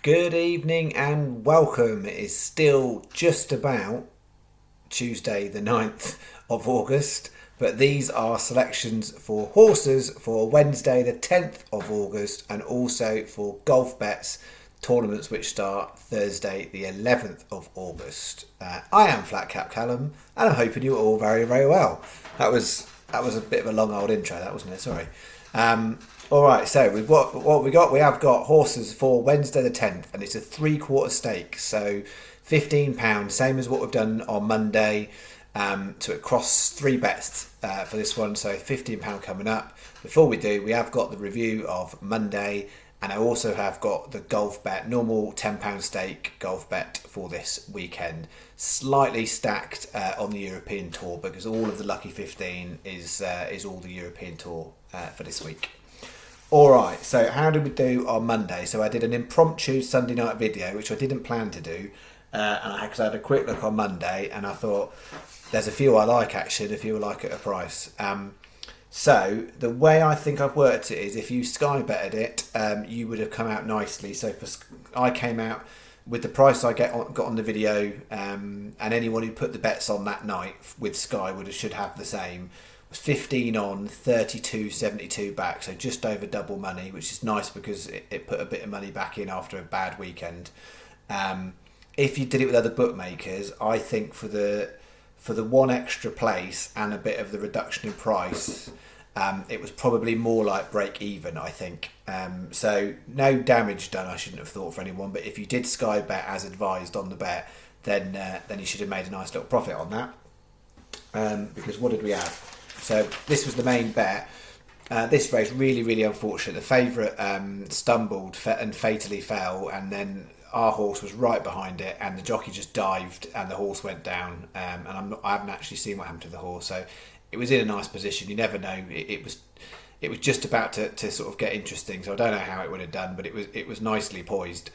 Good evening and welcome. It is still just about Tuesday the 9th of August, but these are selections for horses for Wednesday the 10th of August and also for golf bets tournaments which start Thursday the 11th of August. I am Flat Cap Callum and I'm hoping you're all very, very well. That was a bit of a long old intro, that wasn't it? Sorry. All right, so we have got horses for Wednesday the 10th, and it's a 3/4 stake, so £15, same as what we've done on Monday. So it costs 3 bets for this one, so £15 coming up. Before we do, we have got the review of Monday, and I also have got the golf bet, normal £10 stake golf bet for this weekend, slightly stacked on the European Tour because all of the Lucky 15 is all the European Tour for this week. Alright, so how did we do on Monday? So I did an impromptu Sunday night video, which I didn't plan to do, because I had a quick look on Monday, and I thought, there's a few I like actually, and a few I like at a price. So the way I think I've worked it is, if you Sky betted it, you would have come out nicely. So I came out with the price I got on the video, and anyone who put the bets on that night with Sky should have the same. 15 on, 32.72 back, so just over double money, which is nice because it put a bit of money back in after a bad weekend. If you did it with other bookmakers, I think for the one extra place and a bit of the reduction in price, it was probably more like break even, I think. So no damage done, I shouldn't have thought, for anyone, but if you did Sky bet as advised on the bet, then you should have made a nice little profit on that. Because what did we have? So this was the main bet. This race, really, really unfortunate. The favourite stumbled and fatally fell, and then our horse was right behind it, and the jockey just dived, and the horse went down. And I haven't actually seen what happened to the horse, so it was in a nice position. You never know. It was just about to sort of get interesting. So I don't know how it would have done, but it was nicely poised.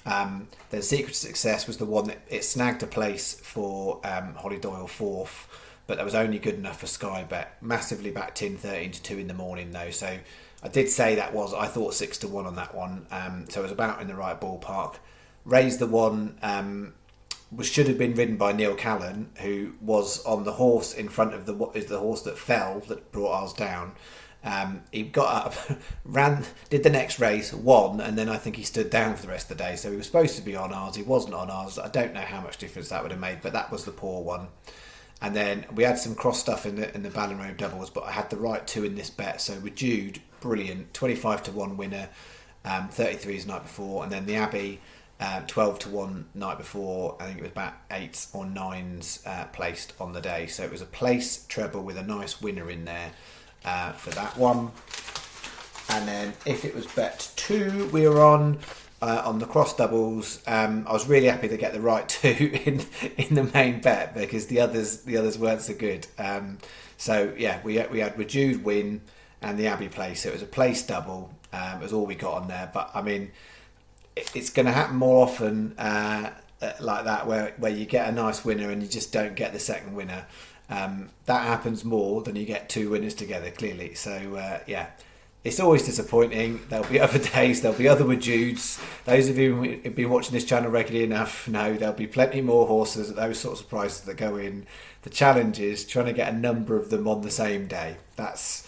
The Secret to Success was the one that it snagged a place for Holly Doyle fourth. But that was only good enough for Sky Bet. Massively backed in 13-2 in the morning though. So I did say I thought 6-1 on that one. So it was about in the right ballpark. Raised the one, which should have been ridden by Neil Callan, who was on the horse in front of the horse that fell, that brought ours down. He got up, did the next race, won, and then I think he stood down for the rest of the day. So he was supposed to be on ours. He wasn't on ours. I don't know how much difference that would have made, but that was the poor one. And then we had some cross stuff in the Ballon Road doubles, but I had the right two in this bet. So with Jude, brilliant, 25-1 winner, 33s night before, and then the Abbey, 12-1 night before. I think it was about 8s or 9s placed on the day. So it was a place treble with a nice winner in there for that one. And then if it was bet 2, we were on the cross doubles. I was really happy to get the right 2 in the main bet because the others weren't so good. So yeah, we had Jude win and the Abbey place. So it was a place double. It was all we got on there. But I mean, it's going to happen more often like that, where you get a nice winner and you just don't get the second winner. That happens more than you get 2 winners together, clearly. So yeah. It's always disappointing. There'll be other days, there'll be other Wajudes. Those of you who've been watching this channel regularly enough know there'll be plenty more horses at those sorts of prices that go in. The challenge is trying to get a number of them on the same day. That's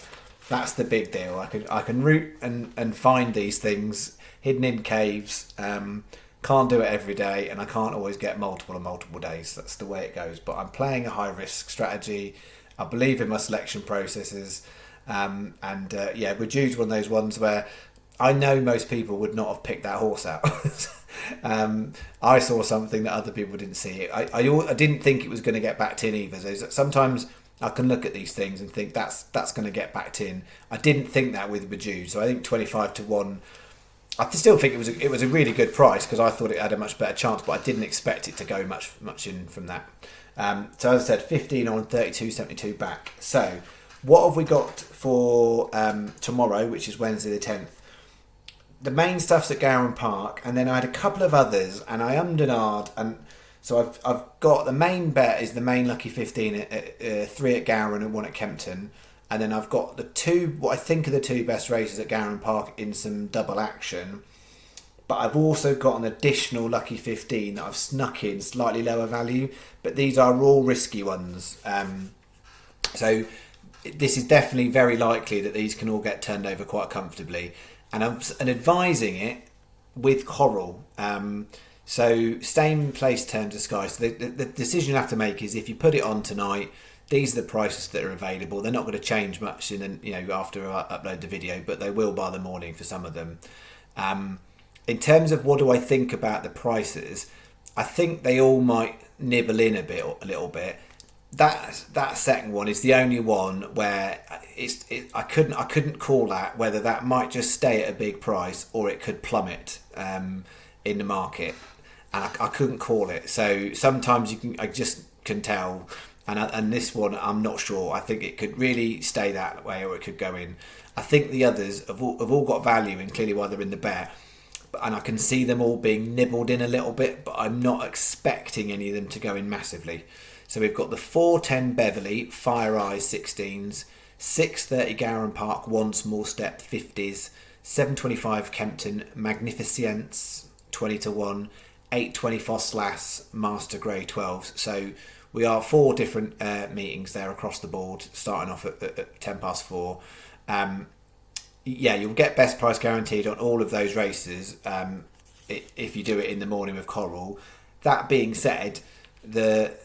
the big deal. I can root and find these things hidden in caves. Can't do it every day, and I can't always get multiple days. That's the way it goes. But I'm playing a high risk strategy. I believe in my selection processes. Yeah, Jude's one of those ones where I know most people would not have picked that horse out. I saw something that other people didn't see. I didn't think it was going to get backed in either. So sometimes I can look at these things and think that's going to get backed in. I didn't think that with Jude. So I think 25-1. I still think it was a really good price because I thought it had a much better chance, but I didn't expect it to go much in from that. So as I said, 15 on, 32.72 back. So what have we got for tomorrow, which is Wednesday the 10th? The main stuff's at Gowran Park, and then I had a couple of others, and I ummed and ahed, and so I've got the main bet is the main Lucky 15 at 3 at Gowran and 1 at Kempton, and then I've got the 2, what I think are the 2 best races at Gowran Park in some double action, but I've also got an additional lucky 15 that I've snuck in slightly lower value, but these are all risky ones. So this is definitely very likely that these can all get turned over quite comfortably, and I'm advising it with Coral. So same place terms of Sky. So the decision you have to make is, if you put it on tonight, these are the prices that are available. They're not going to change much after I upload the video, but they will by the morning for some of them. In terms of what do I think about the prices, I think they all might nibble in a little bit. That second one is the only one where I couldn't call that, whether that might just stay at a big price or it could plummet in the market, and I couldn't call it. So sometimes I just can tell, and this one I'm not sure. I think it could really stay that way, or it could go in. I think the others have all got value, and clearly why they're in the bet. And I can see them all being nibbled in a little bit, but I'm not expecting any of them to go in massively. So we've got the 410 Beverley, Fire Eyes 16s, 630 Gowran Park, One Small Step 50s, 725 Kempton, Magnificence 20-1, 820 Foss Master Grey 12s. So we are 4 different meetings there across the board, starting off at 10 past 4. Yeah, you'll get best price guaranteed on all of those races if you do it in the morning with Coral. That being said, the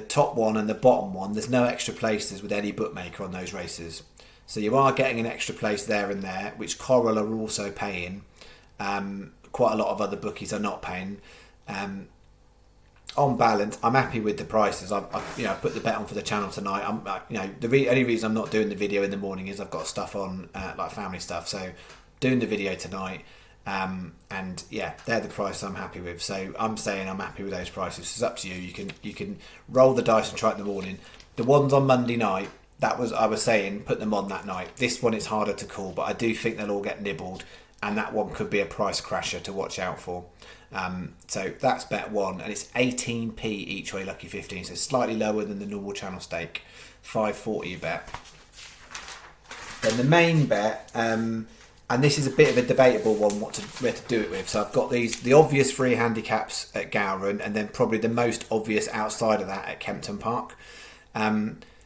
top one and the bottom one, there's no extra places with any bookmaker on those races. So you are getting an extra place there and there, which Coral are also paying. Quite a lot of other bookies are not paying. On balance, I'm happy with the prices. I've put the bet on for the channel tonight. The only reason I'm not doing the video in the morning is I've got stuff on, like family stuff. So doing the video tonight, and yeah, they're the price I'm happy with. So I'm saying I'm happy with those prices. It's up to you. You can roll the dice and try it in the morning. The ones on Monday night, I was saying put them on that night. This one is harder to call, but I do think they'll all get nibbled, and that one could be a price crasher to watch out for. So that's bet 1, and it's 18p each way lucky 15, so slightly lower than the normal channel stake, 540 bet. Then the main bet, and this is a bit of a debatable one where to do it with. So I've got the obvious 3 handicaps at Gowran, and then probably the most obvious outside of that at Kempton Park.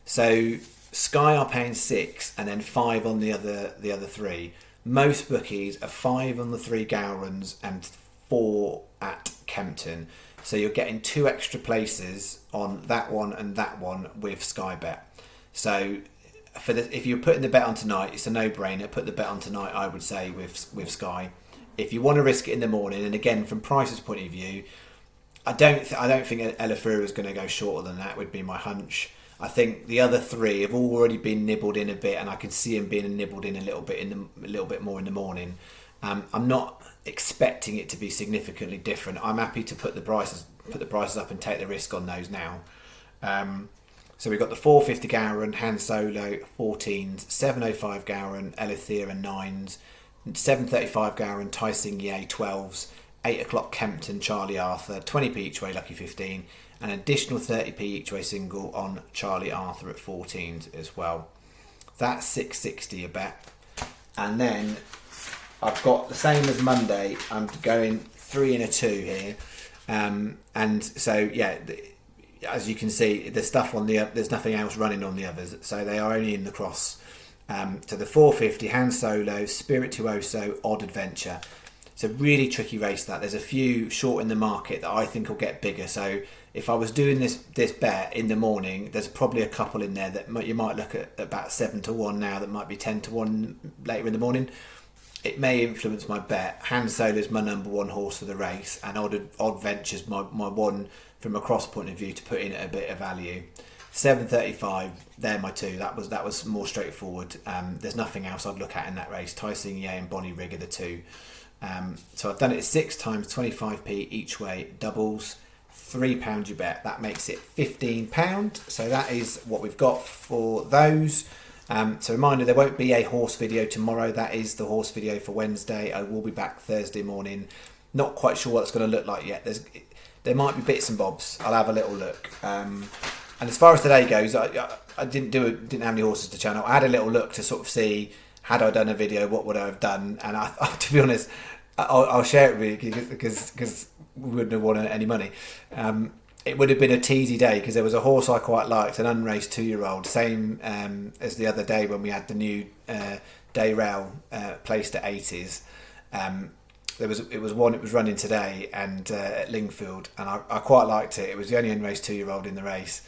So Sky are paying 6 and then 5 on the other 3. Most bookies are 5 on the 3 Gowrans and 4 at Kempton. So you're getting 2 extra places on that one and that one with Sky Bet. So if you're putting the bet on tonight, it's a no-brainer. Put the bet on tonight, I would say, with Sky. If you want to risk it in the morning, and again from Price's point of view, I don't think Elafuru is going to go shorter than that. Would be my hunch. I think the other 3 have already been nibbled in a bit, and I can see them being nibbled in a little bit more in the morning. I'm not expecting it to be significantly different. I'm happy to put the prices up and take the risk on those now. So we've got the 450 Gowran, Han Solo 14s, 705 Gowran, Elithira 9s, 735 Gowran, Tyson Ye 12s, 8 o'clock Kempton, Charlie Arthur, 20p each way lucky 15, an additional 30p each way single on Charlie Arthur at 14s as well. That's 660 a bet. And then I've got the same as Monday. I'm going 3 and a 2 here, and so yeah, as you can see, the stuff on there's nothing else running on the others, so they are only in the cross. So the 450 Han Solo, Spirituoso, Odd Adventure. It's a really tricky race. There's a few short in the market that I think will get bigger. So if I was doing this bet in the morning, there's probably a couple in there that you might look at about 7-1 now. That might be 10-1 later in the morning. It may influence my bet. Han Solo is my number 1 horse for the race, and Odd Venture's my one from a cross point of view to put in at a bit of value. 735, they're my 2. That was more straightforward. There's nothing else I'd look at in that race. Tyson Ye and Bonnie Rig are the 2. So I've done it 6 times, 25p each way, doubles, £3 you bet. That makes it £15. So that is what we've got for those. So reminder, there won't be a horse video tomorrow. That is the horse video for Wednesday. I will be back Thursday morning. Not quite sure what it's going to look like yet. There might be bits and bobs. I'll have a little look. And as far as today goes, I didn't have any horses to channel. I had a little look to sort of see, had I done a video, what would I have done? And I to be honest, I'll share it with you because we wouldn't have won any money. It would have been a teasy day because there was a horse I quite liked, an unraced 2-year-old, same as the other day when we had the new day rail placed at 80s. It was one. It was running today and at Lingfield, and I quite liked it. It was the only unraced 2-year-old in the race,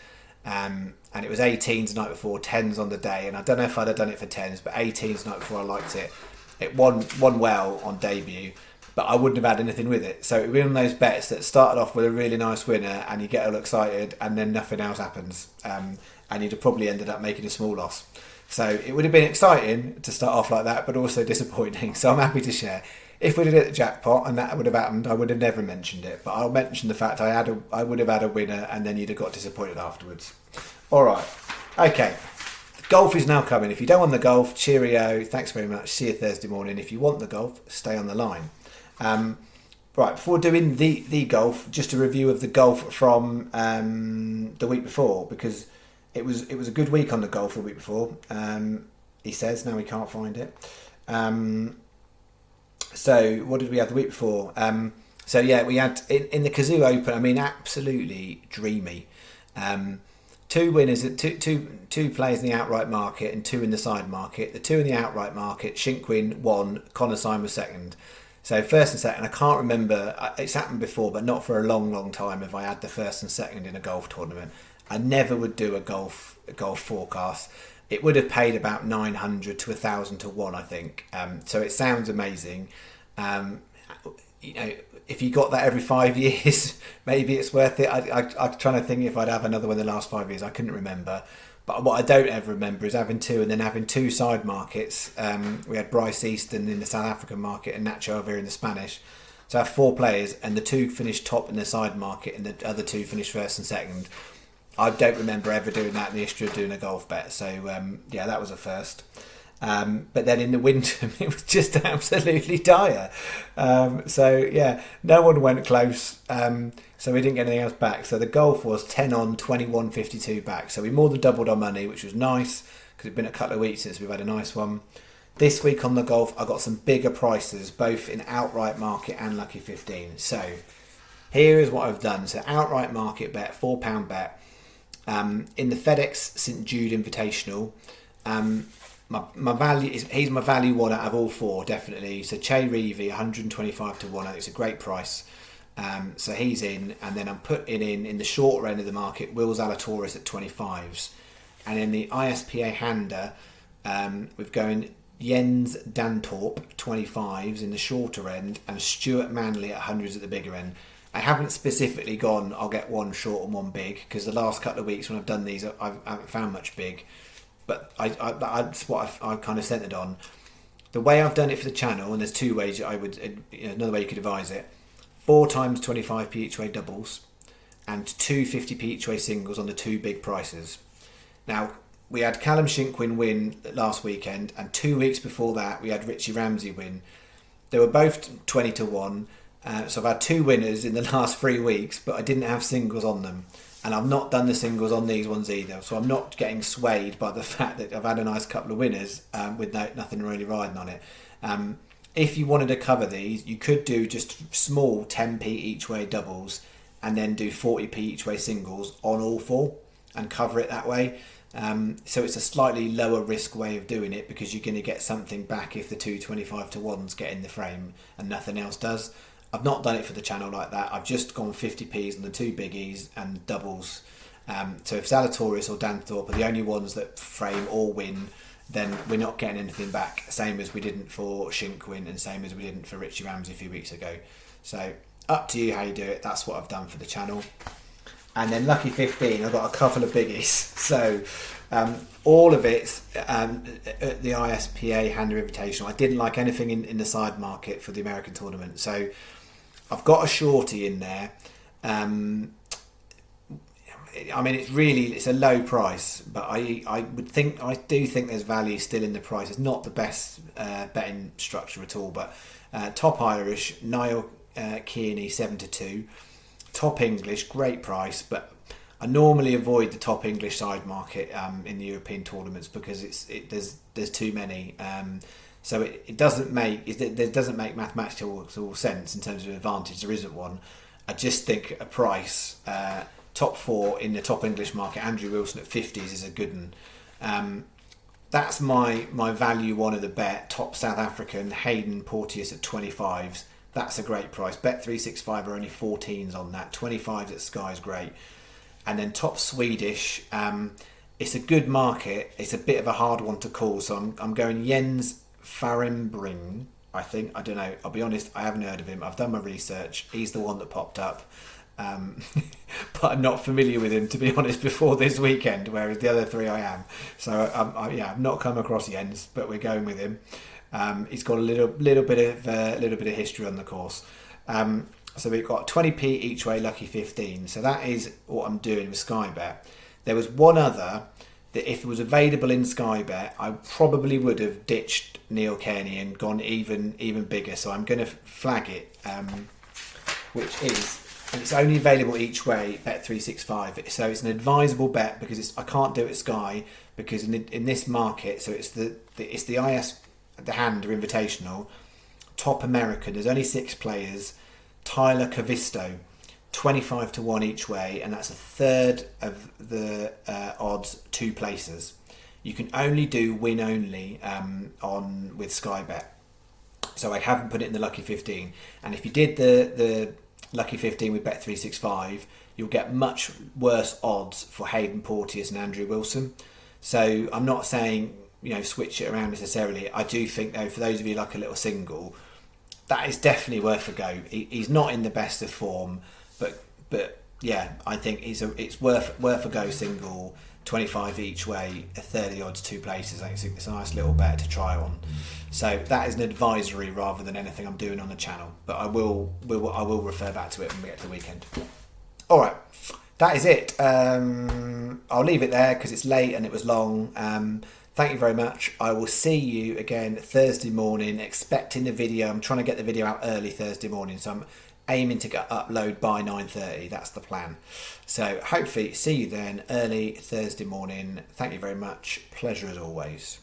and it was 18s the night before, 10s on the day. And I don't know if I'd have done it for 10s, but 18s the night before I liked it. It won well on debut, but I wouldn't have had anything with it. So it would be one of those bets that started off with a really nice winner, and you get all excited, and then nothing else happens, and you'd have probably ended up making a small loss. So it would have been exciting to start off like that, but also disappointing. So I'm happy to share. If we did it at the jackpot and that would have happened, I would have never mentioned it. But I'll mention the fact I would have had a winner, and then you'd have got disappointed afterwards. All right. Okay. Golf is now coming. If you don't want the golf, cheerio. Thanks very much. See you Thursday morning. If you want the golf, stay on the line. Right. Before doing the golf, just a review of the golf from the week before, because it was a good week on the golf the week before. He says now he can't find it. So what did we have the week before? So yeah, we had in the Kazoo Open. I mean, absolutely dreamy. 2 winners, two players in the outright market and 2 in the side market. The 2 in the outright market, Shinkwin won, Connor Syme was second. So first and second, I can't remember. It's happened before, but not for a long time. If I had the first and second in a golf tournament, I never would do a golf forecast. It would have paid about 900 to 1,000 to 1, I think. So it sounds amazing. If you got that every 5 years, maybe it's worth it. I'm trying to think if I'd have another one in the last 5 years. I couldn't remember. But what I don't ever remember is having 2 and then having 2 side markets. We had Bryce Easton in the South African market and Nacho Alvear in the Spanish. So I have 4 players, and the 2 finished top in the side market and the other 2 finished first and second. I don't remember ever doing that in the history of doing a golf bet. So, yeah, that was a first. But then in the Wyndham, it was just absolutely dire. So, yeah, no one went close. So we didn't get anything else back. So the golf was 10 on, 21.52 back. So we more than doubled our money, which was nice because it'd been a couple of weeks since we've had a nice one. This week on the golf, I got some bigger prices, both in outright market and Lucky 15. So here is what I've done. So outright market bet, £4 bet. In the FedEx St Jude Invitational, my value is he's my value one out of all 4, definitely. So Che Reavy, 125 to 1. I think it's a great price. So he's in, and then I'm putting in the shorter end of the market, Will Zalatoris at 25s, and in the ISPA hander, we've going Jens Dantorp 25s in the shorter end, and Stuart Manley at 100s at the bigger end. I haven't specifically gone, I'll get 1 short and 1 big, because the last couple of weeks when I've done these, I haven't found much big. But that's what I've kind of centred on. The way I've done it for the channel, and there's 2 ways I would, another way you could advise it, 4 times 25p each way doubles, and 2 50p each way singles on the 2 big prices. Now, we had Callum Shinkwin win last weekend, and 2 weeks before that, we had Richie Ramsey win. They were both 20 to 1. So I've had 2 winners in the last 3 weeks, but I didn't have singles on them. And I've not done the singles on these ones either. So I'm not getting swayed by the fact that I've had a nice couple of winners with nothing really riding on it. If you wanted to cover these, you could do just small 10p each way doubles and then do 40p each way singles on all 4 and cover it that way. So it's a slightly lower risk way of doing it because you're going to get something back if the 2 25 to 1s get in the frame and nothing else does. I've not done it for the channel like that. I've just gone 50p's on the 2 biggies and doubles. So if Zalatoris or Danthorpe are the only ones that frame or win, then we're not getting anything back. Same as we didn't for Shinkwin and same as we didn't for Richie Ramsey a few weeks ago. So up to you how you do it. That's what I've done for the channel. And then Lucky 15, I've got a couple of biggies. So all of it's at the ISPA Hander Invitational. I didn't like anything in the side market for the American tournament. So I've got a shorty in there. I mean, it's a low price, but I do think there's value still in the price. It's not the best betting structure at all, but top Irish, Niall Kearney 7 to 2. Top English, great price, but I normally avoid the top English side market in the European tournaments because there's too many. So it doesn't make mathematical sense in terms of advantage. There isn't one. I just think a price top 4 in the top English market. Andrew Wilson at 50s is a good one. That's my value one of the bet. Top South African Hayden Porteous at 25s. That's a great price. Bet365 are only 14s on that. 25s at Sky is great. And then top Swedish. It's a good market. It's a bit of a hard one to call. So I'm going Jens Farimbring. I think, I don't know. I'll be honest, I haven't heard of him. I've done my research. He's the one that popped up. But I'm not familiar with him, to be honest, before this weekend, whereas the other 3 I am. So I've not come across Jens, but we're going with him. He's got a little bit of history on the course. So we've got 20p each way, lucky 15. So that is what I'm doing with Sky Bet. There was one other that if it was available in Sky Bet, I probably would have ditched Neil Kearney and gone even bigger. So I'm going to flag it, which is, and it's only available each way, Bet365. So it's an advisable bet because I can't do it at Sky because in this market, so it's the IS, the Hand or Invitational, top American. There's only 6 players. Tyler Cavisto, 25 to 1 each way, and that's a third of the odds 2 places. You can only do win only on with Sky Bet. So I haven't put it in the lucky 15. And if you did the lucky 15 with Bet365, you'll get much worse odds for Hayden Porteous and Andrew Wilson. So I'm not saying, switch it around necessarily. I do think, though, for those of you like a little single, that is definitely worth a go. He's not in the best of form, but yeah, I think it's worth a go single. 25 each way, a 30 odds 2 places. I think it's a nice little bet to try on. So that is an advisory rather than anything I'm doing on the channel. But I will refer back to it when we get to the weekend. All right, that is it. I'll leave it there because it's late and it was long. Thank you very much. I will see you again Thursday morning, expecting the video. I'm trying to get the video out early Thursday morning, so I'm aiming to upload by 9:30. That's the plan. So hopefully see you then early Thursday morning. Thank you very much. Pleasure as always.